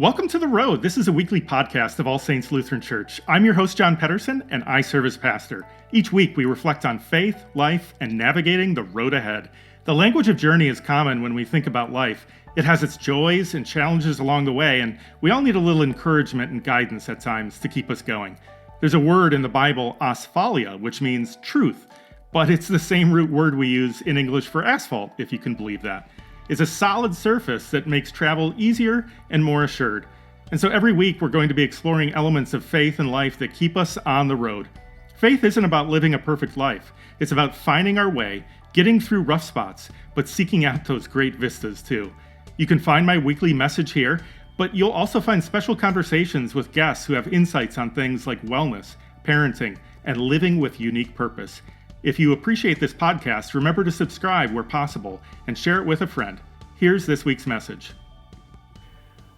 Welcome to The Road. This is a weekly podcast of All Saints Lutheran Church. I'm your host, John Pedersen, and I serve as pastor. Each week, we reflect on faith, life, and navigating the road ahead. The language of journey is common when we think about life. It has its joys and challenges along the way, and we all need a little encouragement and guidance at times to keep us going. There's a word in the Bible, asphalia, which means truth, but it's the same root word we use in English for asphalt, if you can believe that. It's a solid surface that makes travel easier and more assured. And so every week we're going to be exploring elements of faith and life that keep us on the road. Faith isn't about living a perfect life. It's about finding our way, getting through rough spots, but seeking out those great vistas too. You can find my weekly message here, but you'll also find special conversations with guests who have insights on things like wellness, parenting, and living with unique purpose. If you appreciate this podcast, remember to subscribe where possible and share it with a friend. Here's this week's message.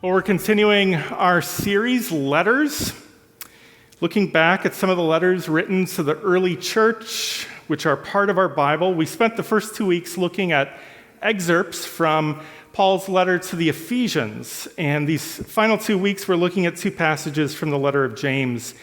Well, we're continuing our series, Letters, looking back at some of the letters written to the early church, which are part of our Bible. We spent the first 2 weeks looking at excerpts from Paul's letter to the Ephesians, and these final 2 weeks we're looking at two passages from the letter of James.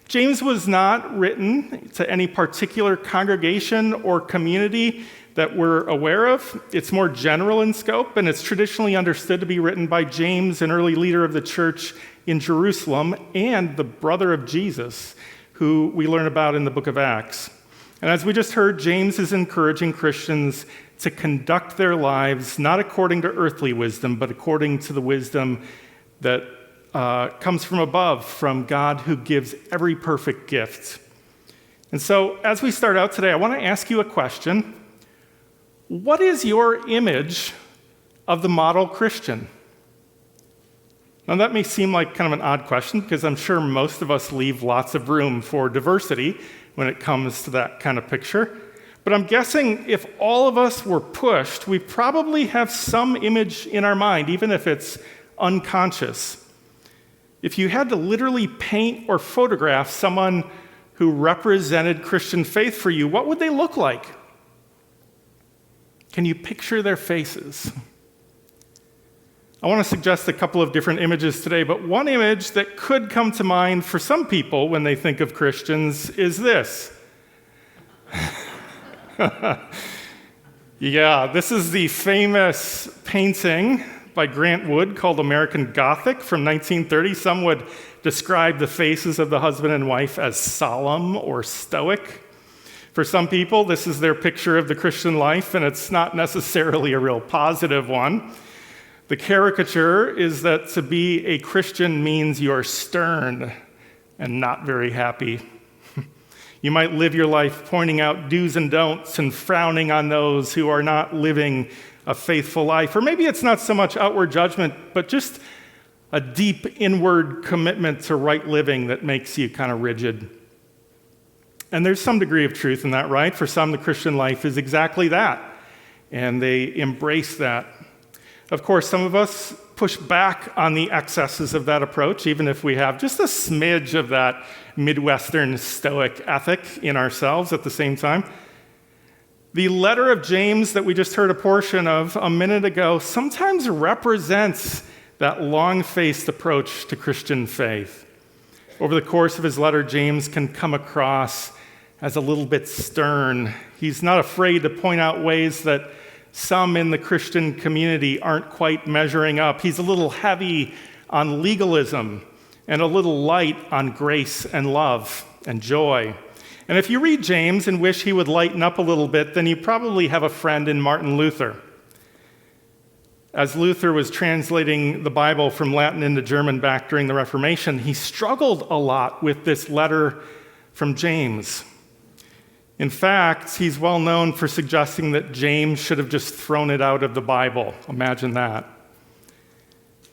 James was not written to any particular congregation or community that we're aware of. It's more general in scope, and it's traditionally understood to be written by James, an early leader of the church in Jerusalem, and the brother of Jesus, who we learn about in the book of Acts. And as we just heard, James is encouraging Christians to conduct their lives not according to earthly wisdom, but according to the wisdom that comes from above, from God who gives every perfect gift. And so as we start out today, I want to ask you a question. What is your image of the model Christian? Now that may seem like kind of an odd question because I'm sure most of us leave lots of room for diversity when it comes to that kind of picture. But I'm guessing if all of us were pushed, we probably have some image in our mind, even if it's unconscious. If you had to literally paint or photograph someone who represented Christian faith for you, what would they look like? Can you picture their faces? I want to suggest a couple of different images today, but one image that could come to mind for some people when they think of Christians is this. Yeah, this is the famous painting by Grant Wood called American Gothic from 1930. Some would describe the faces of the husband and wife as solemn or stoic. For some people, this is their picture of the Christian life, and it's not necessarily a real positive one. The caricature is that to be a Christian means you're stern and not very happy. You might live your life pointing out do's and don'ts and frowning on those who are not living a faithful life. Or maybe it's not so much outward judgment, but just a deep inward commitment to right living that makes you kind of rigid. And there's some degree of truth in that, right? For some, the Christian life is exactly that, and they embrace that. Of course, some of us push back on the excesses of that approach, even if we have just a smidge of that Midwestern stoic ethic in ourselves at the same time. The letter of James that we just heard a portion of a minute ago sometimes represents that long-faced approach to Christian faith. Over the course of his letter, James can come across as a little bit stern. He's not afraid to point out ways that some in the Christian community aren't quite measuring up. He's a little heavy on legalism and a little light on grace and love and joy. And if you read James and wish he would lighten up a little bit, then you probably have a friend in Martin Luther. As Luther was translating the Bible from Latin into German back during the Reformation, he struggled a lot with this letter from James. In fact, he's well known for suggesting that James should have just thrown it out of the Bible. Imagine that.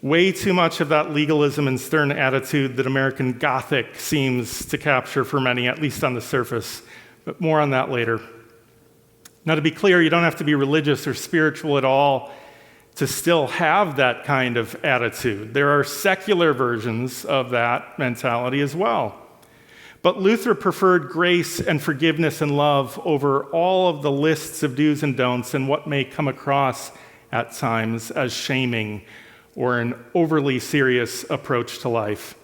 Way too much of that legalism and stern attitude that American Gothic seems to capture for many, at least on the surface. But more on that later. Now, to be clear, you don't have to be religious or spiritual at all to still have that kind of attitude. There are secular versions of that mentality as well. But Luther preferred grace and forgiveness and love over all of the lists of do's and don'ts and what may come across at times as shaming or an overly serious approach to life.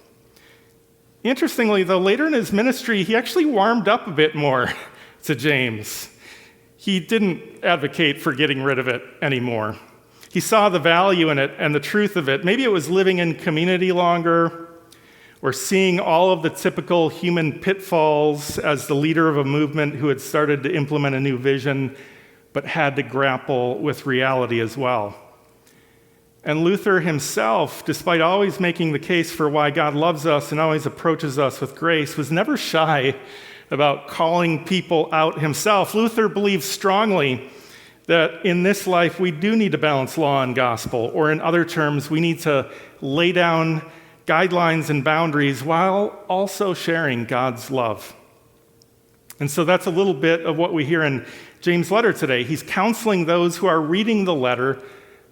Interestingly, though, later in his ministry, he actually warmed up a bit more to James. He didn't advocate for getting rid of it anymore. He saw the value in it and the truth of it. Maybe it was living in community longer, or seeing all of the typical human pitfalls as the leader of a movement who had started to implement a new vision, but had to grapple with reality as well. And Luther himself, despite always making the case for why God loves us and always approaches us with grace, was never shy about calling people out himself. Luther believed strongly that in this life we do need to balance law and gospel, or in other terms, we need to lay down guidelines and boundaries while also sharing God's love. And so that's a little bit of what we hear in James' letter today. He's counseling those who are reading the letter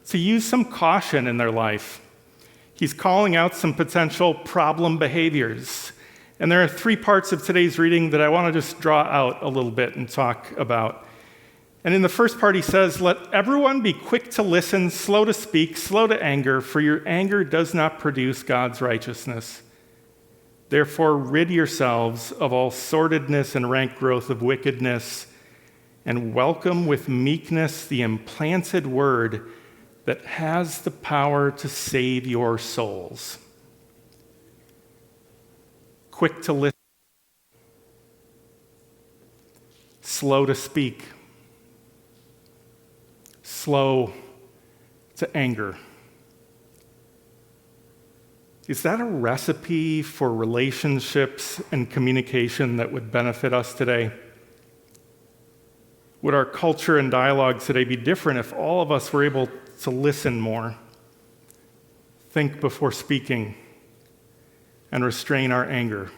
to use some caution in their life. He's calling out some potential problem behaviors. And there are 3 parts of today's reading that I want to just draw out a little bit and talk about. And in the first part, he says, "Let everyone be quick to listen, slow to speak, slow to anger, for your anger does not produce God's righteousness. Therefore, rid yourselves of all sordidness and rank growth of wickedness, and welcome with meekness the implanted word that has the power to save your souls." Quick to listen, slow to speak, slow to anger. Is that a recipe for relationships and communication that would benefit us today? Would our culture and dialogue today be different if all of us were able to listen more, think before speaking, and restrain our anger?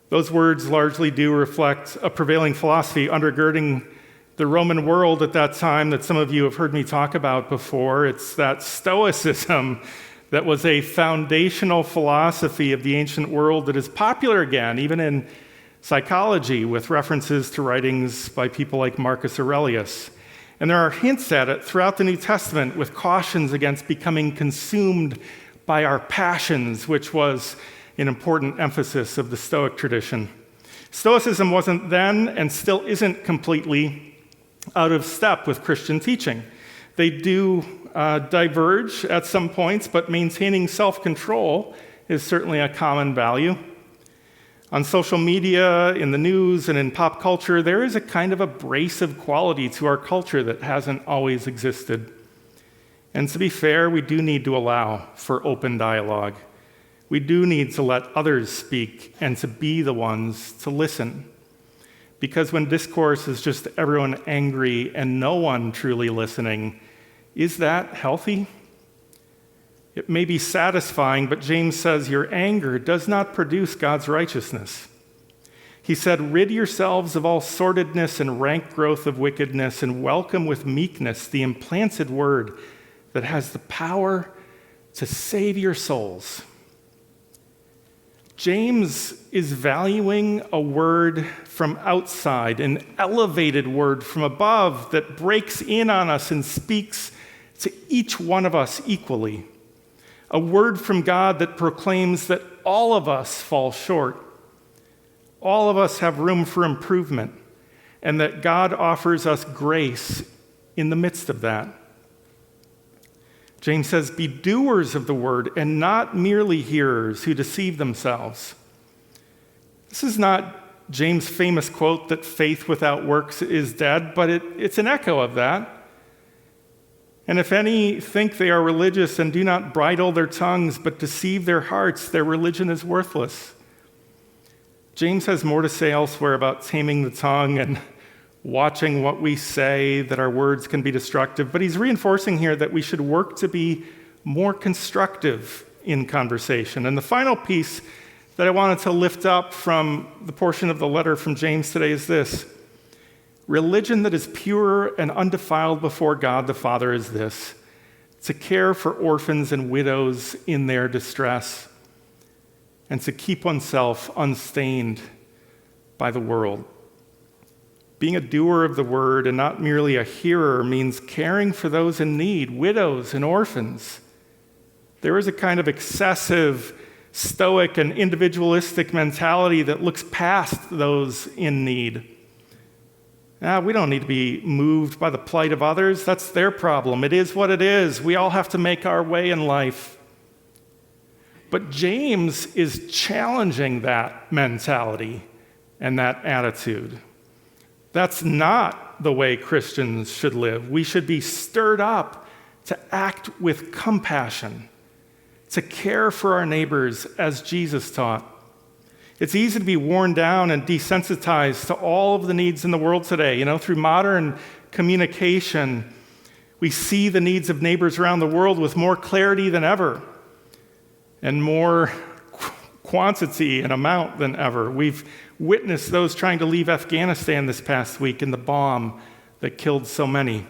Those words largely do reflect a prevailing philosophy undergirding the Roman world at that time that some of you have heard me talk about before. It's that Stoicism that was a foundational philosophy of the ancient world that is popular again, even in psychology, with references to writings by people like Marcus Aurelius. And there are hints at it throughout the New Testament with cautions against becoming consumed by our passions, which was an important emphasis of the Stoic tradition. Stoicism wasn't then and still isn't completely out of step with Christian teaching. They do diverge at some points, but maintaining self-control is certainly a common value. On social media, in the news, and in pop culture, there is a kind of abrasive quality to our culture that hasn't always existed. And to be fair, we do need to allow for open dialogue. We do need to let others speak and to be the ones to listen. Because when discourse is just everyone angry and no one truly listening, is that healthy? It may be satisfying, but James says your anger does not produce God's righteousness. He said, rid yourselves of all sordidness and rank growth of wickedness, and welcome with meekness the implanted word that has the power to save your souls. James is valuing a word from outside, an elevated word from above that breaks in on us and speaks to each one of us equally. A word from God that proclaims that all of us fall short. All of us have room for improvement, and that God offers us grace in the midst of that. James says, be doers of the word and not merely hearers who deceive themselves. This is not James' famous quote that faith without works is dead, but it's an echo of that. And if any think they are religious and do not bridle their tongues but deceive their hearts, their religion is worthless. James has more to say elsewhere about taming the tongue and watching what we say, that our words can be destructive. But he's reinforcing here that we should work to be more constructive in conversation. And the final piece that I wanted to lift up from the portion of the letter from James today is this. Religion that is pure and undefiled before God the Father is this, to care for orphans and widows in their distress, and to keep oneself unstained by the world. Being a doer of the word and not merely a hearer means caring for those in need, widows and orphans. There is a kind of excessive, stoic, and individualistic mentality that looks past those in need. We don't need to be moved by the plight of others. That's their problem. It is what it is. We all have to make our way in life. But James is challenging that mentality and that attitude. That's not the way Christians should live. We should be stirred up to act with compassion, to care for our neighbors as Jesus taught. It's easy to be worn down and desensitized to all of the needs in the world today. Through modern communication, we see the needs of neighbors around the world with more clarity than ever and more quantity and amount than ever. We've witnessed those trying to leave Afghanistan this past week in the bomb that killed so many.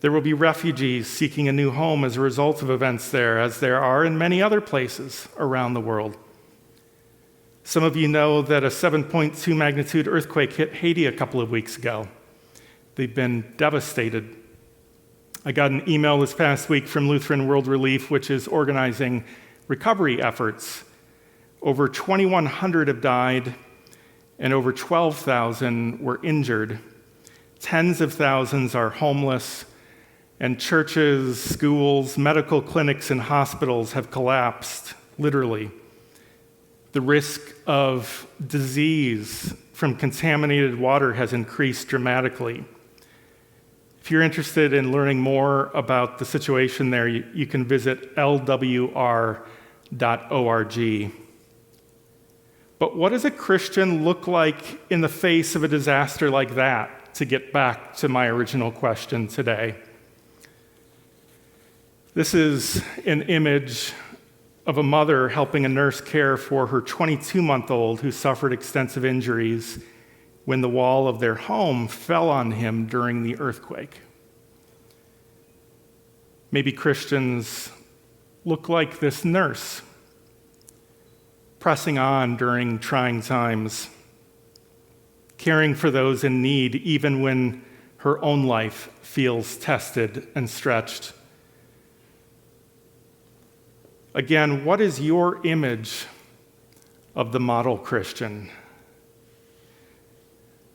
There will be refugees seeking a new home as a result of events there, as there are in many other places around the world. Some of you know that a 7.2 magnitude earthquake hit Haiti a couple of weeks ago. They've been devastated. I got an email this past week from Lutheran World Relief, which is organizing recovery efforts. Over 2,100 have died, and over 12,000 were injured. Tens of thousands are homeless, and churches, schools, medical clinics, and hospitals have collapsed, literally. The risk of disease from contaminated water has increased dramatically. If you're interested in learning more about the situation there, you can visit lwr.org. But what does a Christian look like in the face of a disaster like that, to get back to my original question today? This is an image of a mother helping a nurse care for her 22-month-old who suffered extensive injuries when the wall of their home fell on him during the earthquake. Maybe Christians look like this nurse, pressing on during trying times, caring for those in need even when her own life feels tested and stretched. Again, what is your image of the model Christian?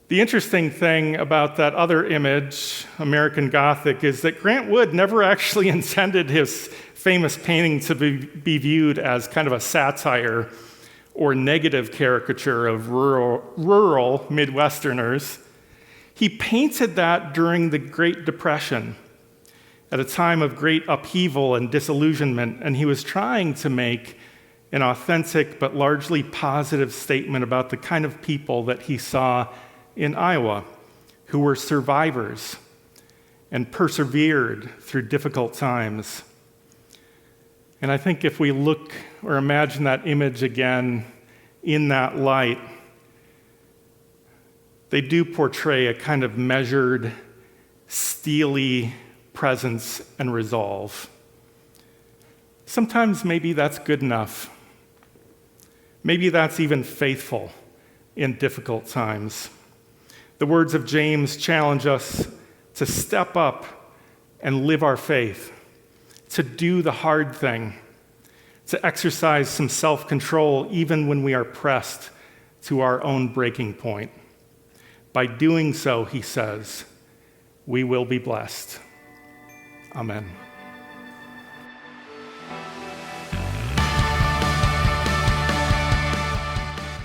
The interesting thing about that other image, American Gothic, is that Grant Wood never actually intended his famous painting to be viewed as kind of a satire or negative caricature of rural Midwesterners. He painted that during the Great Depression, at a time of great upheaval and disillusionment, and he was trying to make an authentic but largely positive statement about the kind of people that he saw in Iowa, who were survivors and persevered through difficult times. And I think if we look or imagine that image again in that light, they do portray a kind of measured, steely presence and resolve. Sometimes maybe that's good enough. Maybe that's even faithful in difficult times. The words of James challenge us to step up and live our faith, to do the hard thing, to exercise some self-control even when we are pressed to our own breaking point. By doing so, he says, we will be blessed. Amen.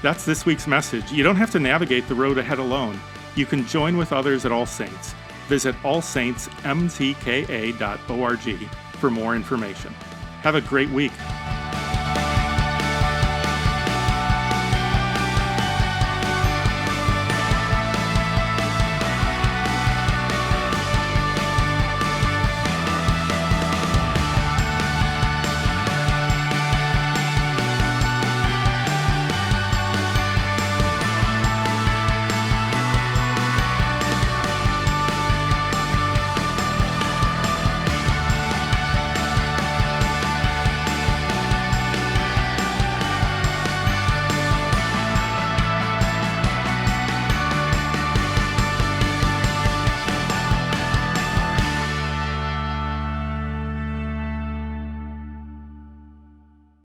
That's this week's message. You don't have to navigate the road ahead alone. You can join with others at All Saints. Visit allsaintsmtka.org for more information. Have a great week.